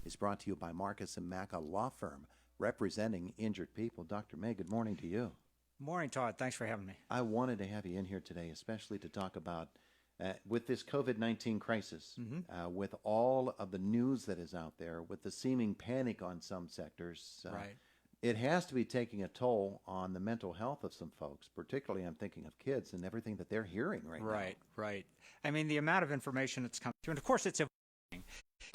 is brought to you by Marcus and Mack, a law firm representing injured people. Dr. May, good morning to you. Morning, Todd. Thanks for having me. I wanted to have you in here today, especially to talk about, with this COVID-19 crisis, with all of the news that is out there, with the seeming panic on some sectors, Right. it has to be taking a toll on the mental health of some folks, particularly I'm thinking of kids and everything that they're hearing right now. Right. I mean, the amount of information that's coming through, and of course it's evolving.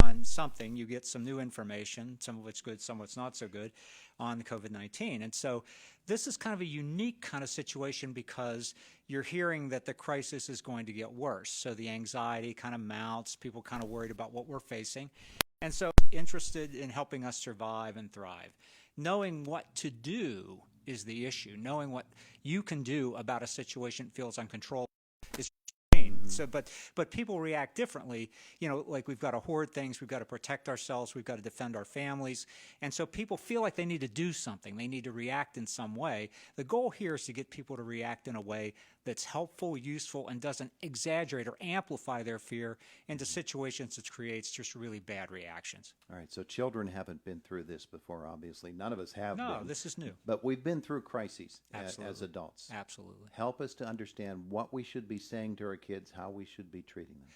On something, you get some new information, some of it's good, some of it's not so good, on the COVID-19. And so this is kind of a unique kind of situation because you're hearing that the crisis is going to get worse. So the anxiety kind of mounts, people kind of worried about what we're facing. And so interested in helping us survive and thrive. Knowing what to do is the issue. Knowing what you can do about a situation that feels uncontrollable is so, but people react differently. You know, like we've got to hoard things, we've got to protect ourselves, we've got to defend our families. And so people feel like they need to do something. They need to react in some way. The goal here is to get people to react in a way that's helpful, useful, and doesn't exaggerate or amplify their fear into situations that creates just really bad reactions. All right, so children haven't been through this before, obviously. None of us have been. No, this is new. But we've been through crises as Absolutely. adults. Absolutely. Help us to understand what we should be saying to our kids, how we should be treating them.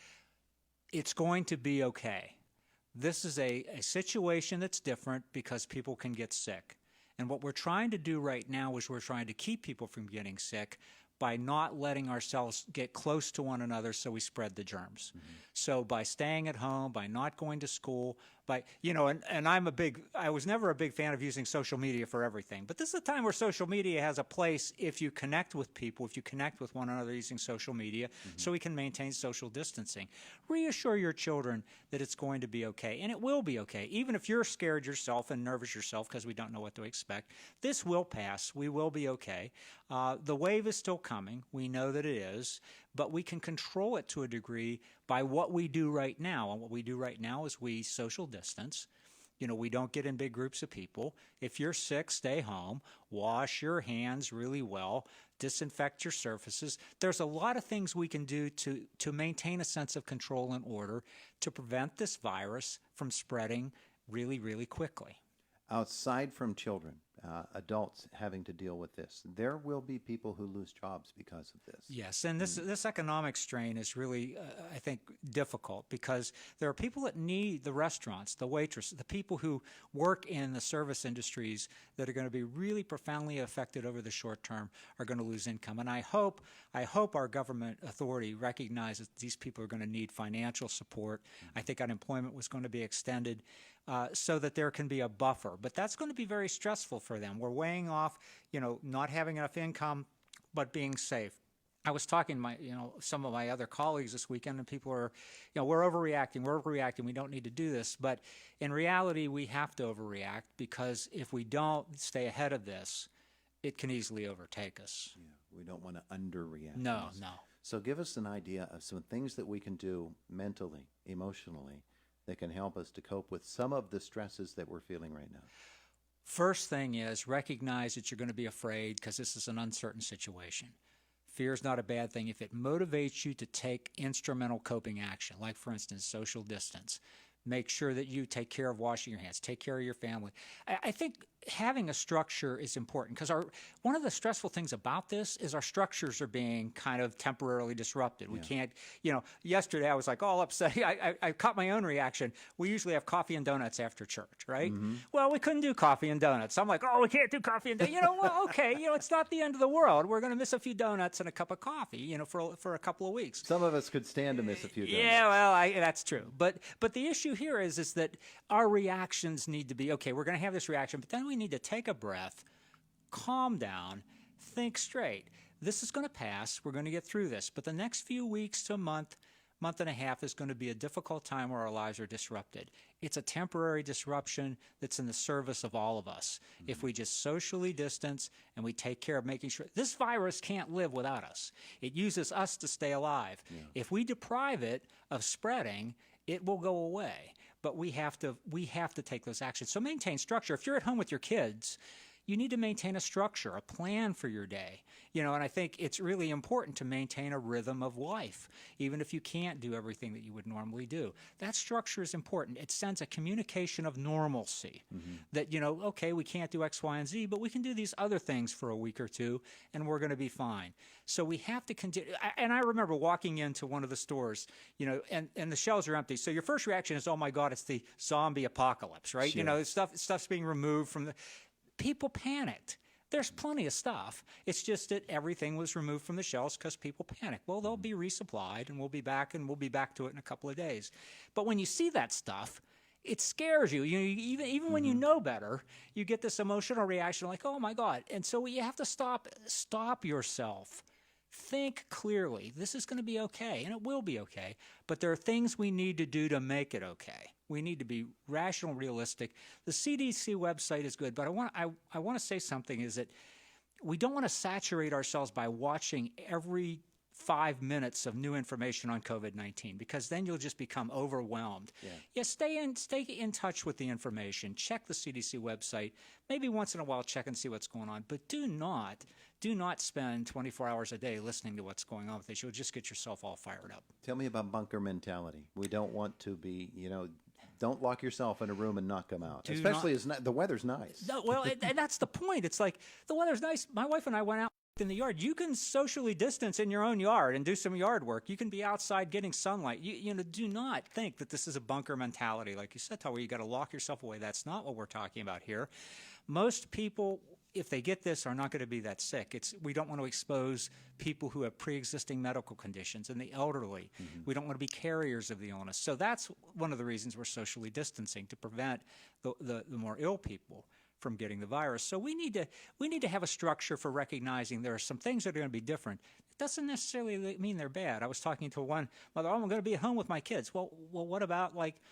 It's going to be okay. This is a situation that's different because people can get sick. And what we're trying to do right now is we're trying to keep people from getting sick by not letting ourselves get close to one another so we spread the germs. So by staying at home, by not going to school, and I was never a big fan of using social media for everything, but this is a time where social media has a place if you connect with people, if you connect with one another using social media, so we can maintain social distancing. Reassure your children that it's going to be okay, and it will be okay. Even if you're scared yourself and nervous yourself because we don't know what to expect, this will pass. We will be okay. The wave is still coming. We know that it is, but we can control it to a degree by what we do right now. And what we do right now is we social distance. You know, we don't get in big groups of people. If you're sick, stay home. Wash your hands really well. Disinfect your surfaces. There's a lot of things we can do to maintain a sense of control and order to prevent this virus from spreading really, really quickly. Outside from children, adults having to deal with this, there will be people who lose jobs because of this. Yes, and this economic strain is really, I think, difficult because there are people that need the restaurants, the waitresses, the people who work in the service industries that are going to be really profoundly affected over the short term are going to lose income. And I hope our government authority recognizes these people are going to need financial support. I think unemployment was going to be extended so that there can be a buffer. But that's going to be very stressful for them. We're weighing off, not having enough income, but being safe. I was talking to some of my other colleagues this weekend, and people are, we're overreacting. We don't need to do this. But in reality, we have to overreact because if we don't stay ahead of this, it can easily overtake us. Yeah, we don't want to underreact. No. So give us an idea of some things that we can do mentally, emotionally, that can help us to cope with some of the stresses that we're feeling right now. First thing is recognize that you're going to be afraid because this is an uncertain situation. Fear is not a bad thing if it motivates you to take instrumental coping action, like, for instance, social distance. Make sure that you take care of washing your hands, take care of your family. I think having a structure is important because one of the stressful things about this is our structures are being kind of temporarily disrupted. We can't, yesterday I was like all upset. I caught my own reaction. We usually have coffee and donuts after church, right? Well, we couldn't do coffee and donuts. I'm like, we can't do coffee and donuts. Well, okay, it's not the end of the world. We're going to miss a few donuts and a cup of coffee, for a couple of weeks. Some of us could stand to miss a few donuts. Yeah, well, that's true. But the issue here is that our reactions need to be, okay, we're going to have this reaction, but then we need to take a breath, calm down, think straight. This is going to pass. We're going to get through this. But the next few weeks to a month and a half is going to be a difficult time where our lives are disrupted. It's a temporary disruption that's in the service of all of us. If we just socially distance and we take care of making sure this virus can't live without us. It uses us to stay alive. If we deprive it of spreading, it will go away. But we have to take those actions. So maintain structure. If you're at home with your kids, you need to maintain a structure, a plan for your day. And I think it's really important to maintain a rhythm of life, even if you can't do everything that you would normally do. That structure is important. It sends a communication of normalcy that, okay, we can't do X, Y, and Z, but we can do these other things for a week or two, and we're going to be fine. So we have to continue. And I remember walking into one of the stores, and the shelves are empty. So your first reaction is, oh my God, it's the zombie apocalypse, right? Sure. Stuff's being removed from the... People panicked. There's plenty of stuff. It's just that everything was removed from the shelves because people panicked. Well, they'll be resupplied, and we'll be back to it in a couple of days. But when you see that stuff, it scares you. Even when you know better, you get this emotional reaction like, oh my God. And so you have to stop yourself. Think clearly. This is going to be okay, and it will be okay. But there are things we need to do to make it okay. We need to be rational, realistic. The CDC website is good, but I want to say something is that we don't want to saturate ourselves by watching every 5 minutes of new information on COVID-19, because then you'll just become overwhelmed. Stay in touch with the information. Check the CDC website. Maybe once in a while check and see what's going on, but do not spend 24 hours a day listening to what's going on with this. You'll just get yourself all fired up. Tell me about bunker mentality. We don't want to be, don't lock yourself in a room and not come out, especially as the weather's nice. No, well, and that's the point. It's like the weather's nice. My wife and I went out in the yard. You can socially distance in your own yard and do some yard work. You can be outside getting sunlight. Do not think that this is a bunker mentality. Like you said, where you got to lock yourself away. That's not what we're talking about here. Most people, if they get this, are not going to be that sick. We don't want to expose people who have pre-existing medical conditions and the elderly. We don't want to be carriers of the illness. So that's one of the reasons we're socially distancing, to prevent the more ill people from getting the virus. So we need to have a structure for recognizing there are some things that are going to be different. It doesn't necessarily mean they're bad. I was talking to one mother, I'm going to be at home with my kids. Well, what about like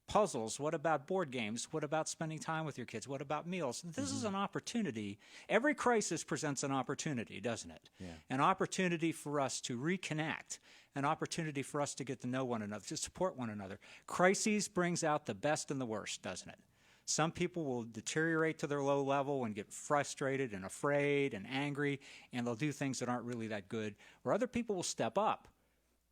puzzles? What about board games? What about spending time with your kids? What about meals? This is an opportunity. Every crisis presents an opportunity, doesn't it? Yeah. An opportunity for us to reconnect, an opportunity for us to get to know one another, to support one another. Crises brings out the best and the worst, doesn't it? Some people will deteriorate to their low level and get frustrated and afraid and angry, and they'll do things that aren't really that good, where other people will step up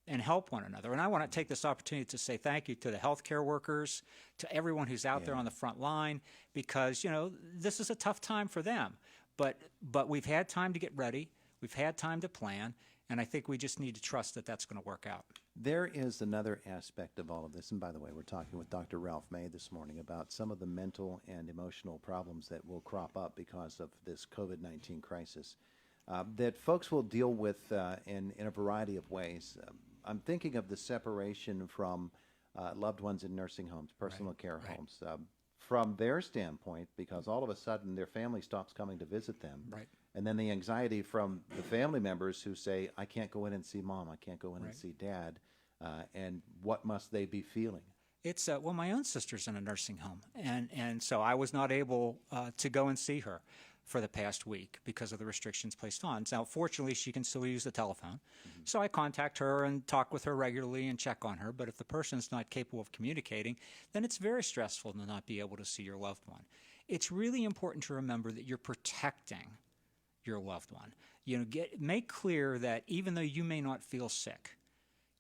and help one another. And I want to take this opportunity to say thank you to the healthcare workers, to everyone who's out there on the front line, because, this is a tough time for them. But we've had time to get ready. We've had time to plan. And I think we just need to trust that that's going to work out. There is another aspect of all of this. And by the way, we're talking with Dr. Ralph May this morning about some of the mental and emotional problems that will crop up because of this COVID-19 crisis that folks will deal with in a variety of ways. I'm thinking of the separation from loved ones in nursing homes, personal care homes, from their standpoint, because all of a sudden their family stops coming to visit them. Right. And then the anxiety from the family members who say, I can't go in and see mom, I can't go in and see dad, and what must they be feeling? It's, my own sister's in a nursing home, and so I was not able to go and see her for the past week because of the restrictions placed on. Now, fortunately, she can still use the telephone. So I contact her and talk with her regularly and check on her. But if the person's not capable of communicating, then it's very stressful to not be able to see your loved one. It's really important to remember that you're protecting your loved one. Make clear that even though you may not feel sick,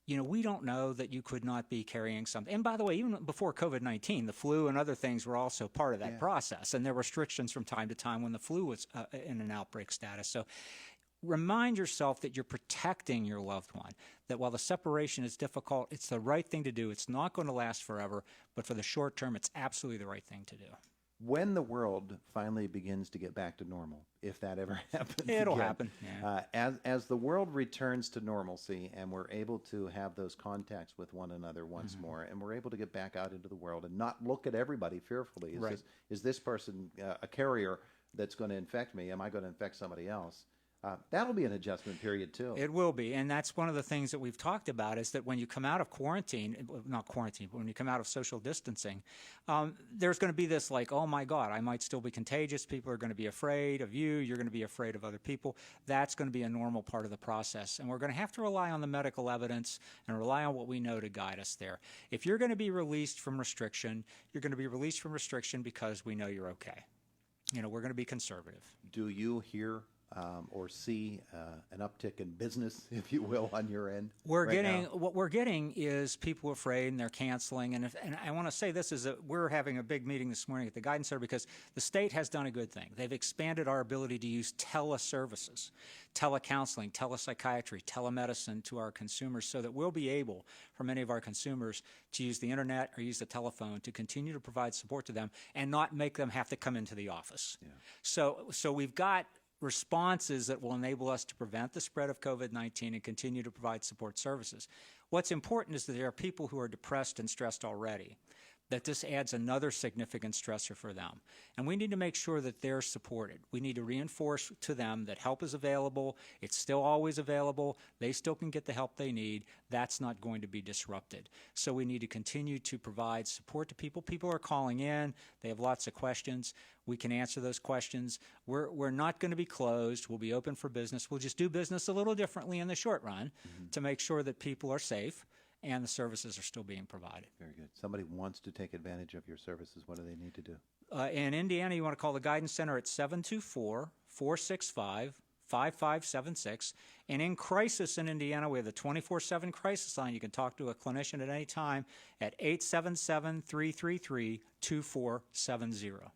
we don't know that you could not be carrying something. And by the way, even before COVID-19, the flu and other things were also part of that process. And there were restrictions from time to time when the flu was in an outbreak status. So remind yourself that you're protecting your loved one, that while the separation is difficult, it's the right thing to do. It's not going to last forever, but for the short term, it's absolutely the right thing to do. When the world finally begins to get back to normal, if that ever happens, it'll again, happen. Yeah. As the world returns to normalcy and we're able to have those contacts with one another once more, and we're able to get back out into the world and not look at everybody fearfully, is this person a carrier that's going to infect me? Am I going to infect somebody else? That'll be an adjustment period, too. It will be. And that's one of the things that we've talked about is that when you come out of quarantine, not quarantine, but when you come out of social distancing, there's going to be this like, oh, my God, I might still be contagious. People are going to be afraid of you. You're going to be afraid of other people. That's going to be a normal part of the process. And we're going to have to rely on the medical evidence and rely on what we know to guide us there. If you're going to be released from restriction, you're going to be released from restriction because we know you're okay. we're going to be conservative. Do you hear or see an uptick in business, if you will, on your end? What we're getting is people afraid and they're canceling. And I want to say this is that we're having a big meeting this morning at the Guidance Center because the state has done a good thing. They've expanded our ability to use teleservices, telecounseling, telepsychiatry, telemedicine to our consumers so that we'll be able, for many of our consumers, to use the internet or use the telephone to continue to provide support to them and not make them have to come into the office. Yeah. So we've got responses that will enable us to prevent the spread of COVID-19 and continue to provide support services. What's important is that there are people who are depressed and stressed already, that this adds another significant stressor for them. And we need to make sure that they're supported. We need to reinforce to them that help is available. It's still always available. They still can get the help they need. That's not going to be disrupted. So we need to continue to provide support to people. People are calling in. They have lots of questions. We can answer those questions. We're not going to be closed. We'll be open for business. We'll just do business a little differently in the short run to make sure that people are safe and the services are still being provided. Very good. Somebody wants to take advantage of your services. What do they need to do? In Indiana, you want to call the Guidance Center at 724-465-5576. And in crisis in Indiana, we have the 24/7 crisis line. You can talk to a clinician at any time at 877-333-2470.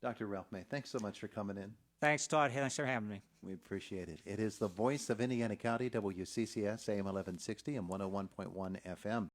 Dr. Ralph May, thanks so much for coming in. Thanks, Todd. Thanks for having me. We appreciate it. It is the voice of Indiana County, WCCS, AM 1160 and 101.1 FM.